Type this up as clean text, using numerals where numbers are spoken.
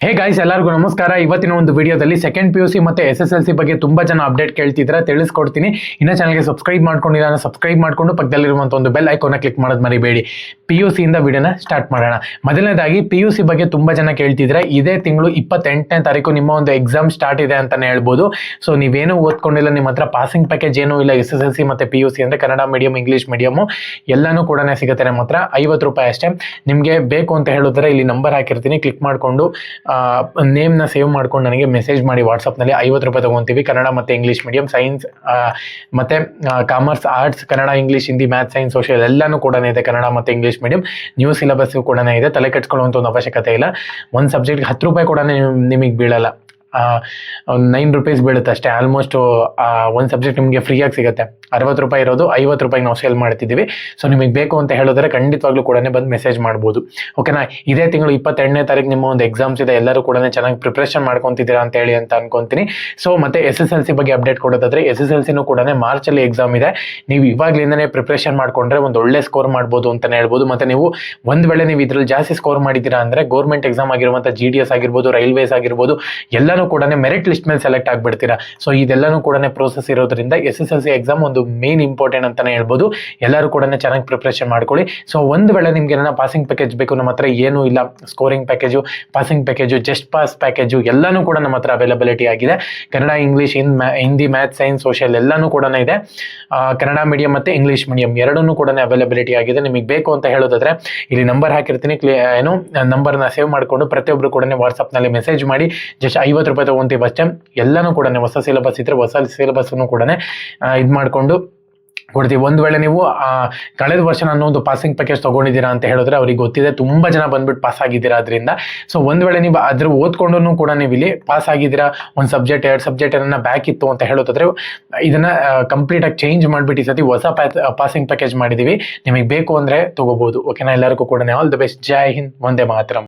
Hey guys, ಎಲ್ಲರಿಗೂ ನಮಸ್ಕಾರ. ಇವತ್ತಿನ ಒಂದು ವಿಡಿಯೋದಲ್ಲಿ ಸೆಕೆಂಡ್ PUC ಮತ್ತೆ SSLC ಬಗ್ಗೆ ತುಂಬಾ ಜನ ಅಪ್ಡೇಟ್ ಕೇಳ್ತಿದ್ರೆ ತಿಳಿಸ್ಕೊಡ್ತೀನಿ. ಇನ್ನ ಚಾನಲ್ಗೆ ಸಬ್ಸ್ಕ್ರೈಬ್ ಮಾಡ್ಕೊಂಡಿಲ್ಲ, ಸಬ್ಸ್ಕ್ರೈಬ್ ಮಾಡ್ಕೊಂಡು ಪಕ್ಕದಲ್ಲಿರುವಂತ ಒಂದು ಬೆಲ್ ಐಕಾನ್ ಕ್ಲಿಕ್ ಮಾಡೋದು ಮರಿಬೇಡಿ. PUC ಇಂದ ವಿಡಿಯೋನ ಸ್ಟಾರ್ಟ್ ಮಾಡೋಣ. ಮೊದಲನೇದಾಗಿ PUC ಬಗ್ಗೆ ತುಂಬಾ ಜನ ಕೇಳ್ತಿದ್ರೆ, ಇದೇ ತಿಂಗಳು 28ನೇ ತಾರೀಕು ನಿಮ್ಮ ಒಂದು ಎಕ್ಸಾಮ್ ಸ್ಟಾರ್ಟ್ ಇದೆ ಅಂತಾನೆ ಹೇಳ್ಬೋದು. ಸೊ ನೀವೇನು ಓದ್ಕೊಂಡಿಲ್ಲ, ನಿಮ್ಮ ಹತ್ರ ಪಾಸಿಂಗ್ ಪ್ಯಾಕೇಜ್ ಏನೂ ಇಲ್ಲ, SSLC ಮತ್ತೆ PUC ಅಂದ್ರೆ ಕನ್ನಡ ಮೀಡಿಯಂ, ಇಂಗ್ಲಿಷ್ ಮೀಡಿಯಂ ಎಲ್ಲಾನು ಕೂಡ ಸಿಗುತ್ತೆ. ನಿಮ್ಮ ಹತ್ರ 50 ರೂಪಾಯಿ ಅಷ್ಟೇ. ನಿಮಗೆ ಬೇಕು ಅಂತ ಹೇಳಿದ್ರೆ ಇಲ್ಲಿ ನಂಬರ್ ಹಾಕಿರ್ತೀನಿ, ಕ್ಲಿಕ್ ಮಾಡಿಕೊಂಡು ನೇಮ್ನ ಸೇವ್ ಮಾಡ್ಕೊಂಡು ನನಗೆ ಮೆಸೇಜ್ ಮಾಡಿ. ವಾಟ್ಸಪ್ನಲ್ಲಿ 50 ರೂಪಾಯಿ ತಗೊಂತೀವಿ. ಕನ್ನಡ ಮತ್ತು ಇಂಗ್ಲೀಷ್ ಮೀಡಿಯಂ, ಸೈನ್ಸ್ ಮತ್ತು commerce, arts, Kannada, English, Hindi, maths, science, social ಎಲ್ಲನೂ ಕೂಡ ಇದೆ. ಕನ್ನಡ ಮತ್ತು ಇಂಗ್ಲೀಷ್ ಮೀಡಿಯಂ ನ್ಯೂ ಸಿಲೆಬಸ್ ಕೂಡ ಇದೆ. ತಲೆ ಕೆಡ್ಸ್ಕೊಳ್ಳುವಂಥ ಒಂದು ಅವಶ್ಯಕತೆ ಇಲ್ಲ. ಒಂದು ಸಬ್ಜೆಕ್ಟ್ಗೆ 10 ರೂಪಾಯಿ ಕೂಡ ನಿಮಗೆ ಬೀಳಲ್ಲ. 9 ರೂಪೀಸ್ ಬೀಳುತ್ತೆ ಅಷ್ಟೇ. ಆಲ್ಮೋಸ್ಟ್ ಒಂದು ಸಬ್ಜೆಕ್ಟ್ ನಿಮಗೆ ಫ್ರೀಯಾಗಿ ಸಿಗುತ್ತೆ. 60 ರೂಪಾಯಿ ಇರೋದು 50 ರೂಪಾಯಿಗೆ ನಾವು ಸೇಲ್ ಮಾಡ್ತಿದ್ದೀವಿ. ಸೊ ನಿಮಗೆ ಬೇಕು ಅಂತ ಹೇಳಿದ್ರೆ ಖಂಡಿತವಾಗ್ಲೂ ಕೂಡ ಬಂದು ಮೆಸೇಜ್ ಮಾಡ್ಬೋದು. ಓಕೆನಾ? ಇದೇ ತಿಂಗಳು 28ನೇ ತಾರೀಕು ನಿಮ್ಮ ಒಂದು ಎಕ್ಸಾಮ್ಸ್ ಇದೆ. ಎಲ್ಲರೂ ಕೂಡ ಚೆನ್ನಾಗಿ ಪ್ರಿಪ್ರೇಷನ್ ಮಾಡ್ಕೊತಿದ್ದೀರಾ ಅಂತ ಹೇಳಿ ಅಂತ ಅನ್ಕೊಂತೀನಿ. ಸೊ ಮತ್ತೆ SSLC ಬಗ್ಗೆ ಅಪ್ಡೇಟ್ ಕೊಡೋದಾದ್ರೆ, SSLCನೂ ಕೂಡ ಮಾರ್ಚಲ್ಲಿ ಎಕ್ಸಾಮ್ ಇದೆ. ನೀವು ಇವಾಗಲಿಂದನೇ ಪ್ರಿಪ್ರೇಷನ್ ಮಾಡ್ಕೊಂಡ್ರೆ ಒಂದು ಒಳ್ಳೆ ಸ್ಕೋರ್ ಮಾಡ್ಬೋದು ಅಂತಾನೆ ಹೇಳ್ಬೋದು. ಮತ್ತೆ ನೀವು ಒಂದು ವೇಳೆ ನೀವು ಇದ್ರಲ್ಲಿ ಜಾಸ್ತಿ ಸ್ಕೋರ್ ಮಾಡಿದ್ದೀರಾ ಅಂದ್ರೆ ಗೌರ್ಮೆಂಟ್ ಎಕ್ಸಾಮ್ ಆಗಿರುವಂಥ GDS ಆಗಿರ್ಬೋದು, ರೈಲ್ವೇಸ್ ಆಗಿರ್ಬೋದು, ಎಲ್ಲಾನು ಕೂಡ ಮೆರಿಟ್ ಲಿಸ್ಟ್ ಮೇಲೆ ಸೆಲೆಕ್ಟ್ ಆಗ್ಬಿಡ್ತೀರಾ. ಸೊ ಇದೆಲ್ಲಾನು ಕೂಡ ಪ್ರೋಸೆಸ್ ಇರೋದ್ರಿಂದ SSLC ಎಕ್ಸಾಮ್ ಒಂದು ಮೇನ್ ಇಂಪಾರ್ಟೆಂಟ್ ಅಂತಾನೆ ಹೇಳ್ಬೋದು. ಎಲ್ಲರೂ ಕೂಡ ಚೆನ್ನಾಗಿ ಪ್ರಿಪ್ರೇಷನ್ ಮಾಡ್ಕೊಳ್ಳಿ. ಸೊ ಒಂದು ವೇಳೆ ನಿಮ್ಗೆ ಏನಾರ ಪಾಸಿಂಗ್ ಪ್ಯಾಕೇಜ್ ಬೇಕು, ನಮ್ಮ ಹತ್ರ ಏನೂ ಇಲ್ಲ. Scoring package, passing package, just pass package ಎಲ್ಲಾನು ಕೂಡ ನಮ್ಮ ಹತ್ರ ಅವೈಲಬಿಲಿಟಿ ಆಗಿದೆ. Kannada, English, Hindi, maths, science, social ಎಲ್ಲಾನು ಕೂಡ ಇದೆ. ಕನ್ನಡ ಮೀಡಿಯಂ ಮತ್ತು ಇಂಗ್ಲೀಷ್ ಮೀಡಿಯಂ ಎರಡನ್ನೂ ಕೂಡ ಅವೈಲಬಿಲಿಟಿ ಆಗಿದೆ. ನಿಮಗೆ ಬೇಕು ಅಂತ ಹೇಳೋದಾದ್ರೆ ಇಲ್ಲಿ ನಂಬರ್ ಹಾಕಿರ್ತೀನಿ, ನಂಬರ್ನ ಸೇವ್ ಮಾಡಿಕೊಂಡು ಪ್ರತಿಯೊಬ್ಬರು ಕೂಡ ವಾಟ್ಸಪ್ನಲ್ಲಿ ಮೆಸೇಜ್ ಮಾಡಿ. ಜಸ್ಟ್ 50 ರೂಪಾಯಿ ತಗೊಂತೀವಿ ಅಷ್ಟೇ. ಎಲ್ಲನೂ ಕೂಡ ಹೊಸ ಸಿಲೆಬಸ್ ಇದ್ರೆ ಹೊಸ ಸಿಲೆಬಸ್ಸನ್ನು ಕೂಡ ಇದು ಮಾಡಿಕೊಂಡು ಕೊಡ್ತೀವಿ. ಒಂದು ವೇಳೆ ನೀವು ಕಳೆದ ವರ್ಷ ನಾನು ಒಂದು ಪಾಸಿಂಗ್ ಪ್ಯಾಕೇಜ್ ತೊಗೊಂಡಿದ್ದೀರಾ ಅಂತ ಹೇಳಿದ್ರೆ ಅವ್ರಿಗೆ ಗೊತ್ತಿದೆ, ತುಂಬ ಜನ ಬಂದ್ಬಿಟ್ಟು ಪಾಸ್ ಆಗಿದ್ದೀರಾ ಅದರಿಂದ. ಸೊ ಒಂದು ವೇಳೆ ನೀವು ಅದ್ರ ಓದ್ಕೊಂಡು ಕೂಡ ನೀವು ಇಲ್ಲಿ ಪಾಸ್ ಆಗಿದ್ದೀರಾ, ಒಂದು ಸಬ್ಜೆಕ್ಟ್ 2 ಸಬ್ಜೆಕ್ಟ್ ಏನನ್ನ ಬ್ಯಾಕ್ ಇತ್ತು ಅಂತ ಹೇಳೋದಾದ್ರೆ ಇದನ್ನ ಕಂಪ್ಲೀಟಾಗಿ ಚೇಂಜ್ ಮಾಡಿಬಿಟ್ಟು ಈ ಸತಿ ಹೊಸ ಪಾಸಿಂಗ್ ಪ್ಯಾಕೇಜ್ ಮಾಡಿದ್ದೀವಿ. ನಿಮಗೆ ಬೇಕು ಅಂದರೆ ತೊಗೋಬೋದು. ಓಕೆನಾ? ಎಲ್ಲರಿಗೂ ಕೂಡ all the best. Jai Hind, Vande Mataram.